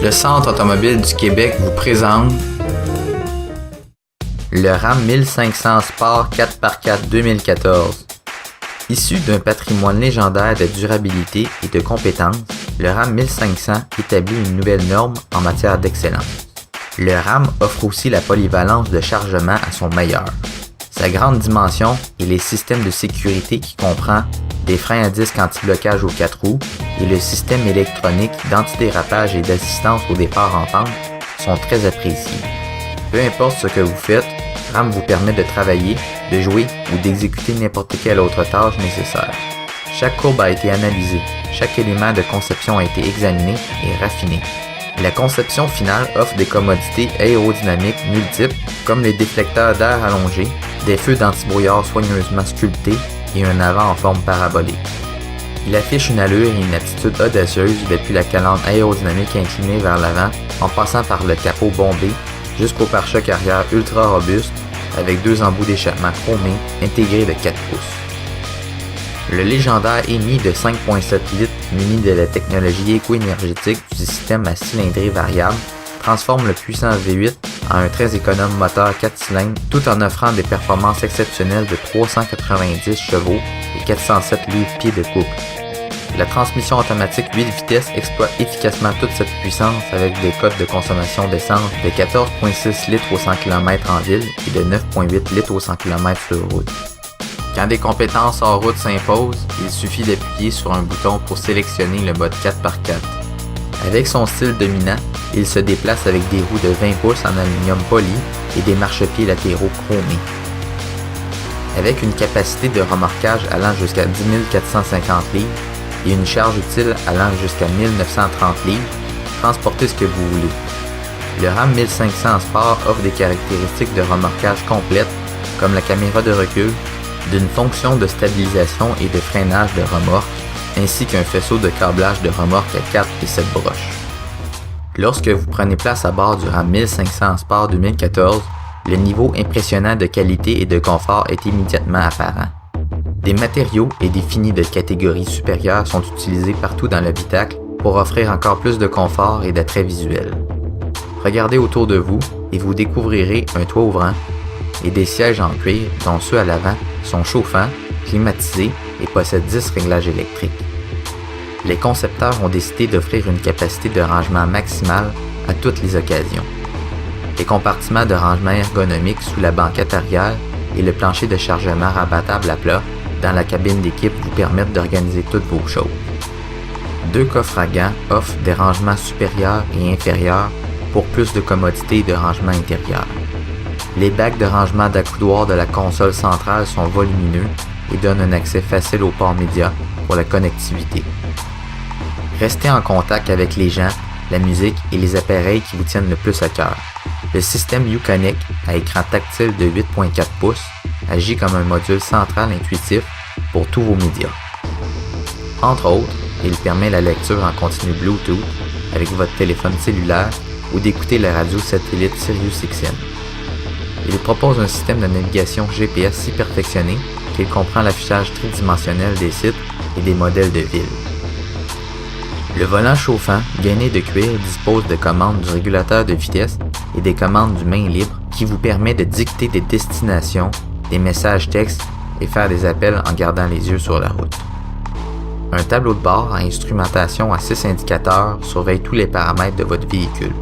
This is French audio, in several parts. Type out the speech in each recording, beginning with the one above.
Le Centre automobile du Québec vous présente le RAM 1500 Sport 4x4 2014. Issu d'un patrimoine légendaire de durabilité et de compétence, le RAM 1500 établit une nouvelle norme en matière d'excellence. Le RAM offre aussi la polyvalence de chargement à son meilleur. Sa grande dimension et les systèmes de sécurité qui comprend des freins à disque anti-blocage aux 4 roues et le système électronique d'antidérapage et d'assistance au départ en pente sont très appréciés. Peu importe ce que vous faites, RAM vous permet de travailler, de jouer ou d'exécuter n'importe quelle autre tâche nécessaire. Chaque courbe a été analysée, chaque élément de conception a été examiné et raffiné. La conception finale offre des commodités aérodynamiques multiples comme les déflecteurs d'air allongés, des feux d'antibrouillard soigneusement sculptés et un avant en forme parabolique. Il affiche une allure et une attitude audacieuse depuis la calandre aérodynamique inclinée vers l'avant en passant par le capot bombé jusqu'au pare-choc arrière ultra robuste avec 2 embouts d'échappement chromés intégrés de 4 pouces. Le légendaire EMI de 5.7 litres muni de la technologie éco-énergétique du système à cylindrée variable transforme le puissant V8 en un très économe moteur 4 cylindres tout en offrant des performances exceptionnelles de 390 chevaux et 407 livres-pieds de couple. La transmission automatique 8 vitesses exploite efficacement toute cette puissance avec des cotes de consommation d'essence de 14,6 litres au 100 km en ville et de 9,8 litres au 100 km sur route. Quand des compétences hors route s'imposent, il suffit d'appuyer sur un bouton pour sélectionner le mode 4x4. Avec son style dominant, il se déplace avec des roues de 20 pouces en aluminium poli et des marchepieds latéraux chromés. Avec une capacité de remorquage allant jusqu'à 10 450 livres et une charge utile allant jusqu'à 1930 livres, transportez ce que vous voulez. Le RAM 1500 Sport offre des caractéristiques de remorquage complètes comme la caméra de recul, d'une fonction de stabilisation et de freinage de remorque, ainsi qu'un faisceau de câblage de remorque à 4 et 7 broches. Lorsque vous prenez place à bord du RAM 1500 Sport 2014, le niveau impressionnant de qualité et de confort est immédiatement apparent. Des matériaux et des finis de catégorie supérieure sont utilisés partout dans l'habitacle pour offrir encore plus de confort et d'attrait visuel. Regardez autour de vous et vous découvrirez un toit ouvrant et des sièges en cuir dont ceux à l'avant sont chauffants, climatisés et possèdent 10 réglages électriques. Les concepteurs ont décidé d'offrir une capacité de rangement maximale à toutes les occasions. Les compartiments de rangement ergonomique sous la banquette arrière et le plancher de chargement rabattable à plat dans la cabine d'équipe vous permettent d'organiser toutes vos choses. 2 coffres à gants offrent des rangements supérieurs et inférieurs pour plus de commodité et de rangement intérieur. Les bacs de rangement d'accoudoir de la console centrale sont volumineux et donnent un accès facile au port média pour la connectivité. Restez en contact avec les gens, la musique et les appareils qui vous tiennent le plus à cœur. Le système Uconnect à écran tactile de 8.4 pouces agit comme un module central intuitif pour tous vos médias. Entre autres, il permet la lecture en continu Bluetooth avec votre téléphone cellulaire ou d'écouter la radio satellite SiriusXM. Il propose un système de navigation GPS si perfectionné qu'il comprend l'affichage tridimensionnel des sites et des modèles de ville. Le volant chauffant, gainé de cuir, dispose de commandes du régulateur de vitesse et des commandes du main libre qui vous permet de dicter des destinations, des messages textes et faire des appels en gardant les yeux sur la route. Un tableau de bord à instrumentation à 6 indicateurs surveille tous les paramètres de votre véhicule.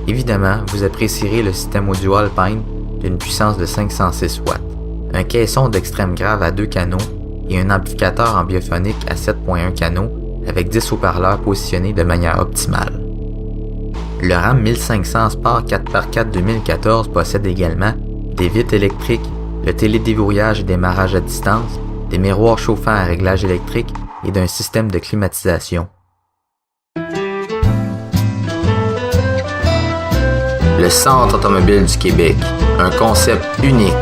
Évidemment, vous apprécierez le système audio Alpine d'une puissance de 506 watts, un caisson d'extrême grave à 2 canaux et un amplificateur en biophonique à 7.1 canaux avec 10 haut-parleurs positionnés de manière optimale. Le RAM 1500 Sport 4x4 2014 possède également des vitres électriques, le télédéverrouillage et démarrage à distance, des miroirs chauffants à réglage électrique et d'un système de climatisation. Le Centre automobile du Québec. Un concept unique.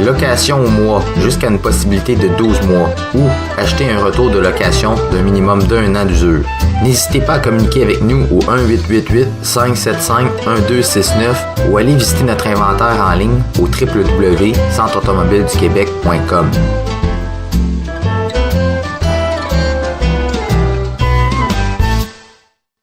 Location au mois jusqu'à une possibilité de 12 mois ou acheter un retour de location d'un minimum d'1 an d'usure. N'hésitez pas à communiquer avec nous au 1-888-575-1269 ou aller visiter notre inventaire en ligne au www.centreautomobileduquebec.com.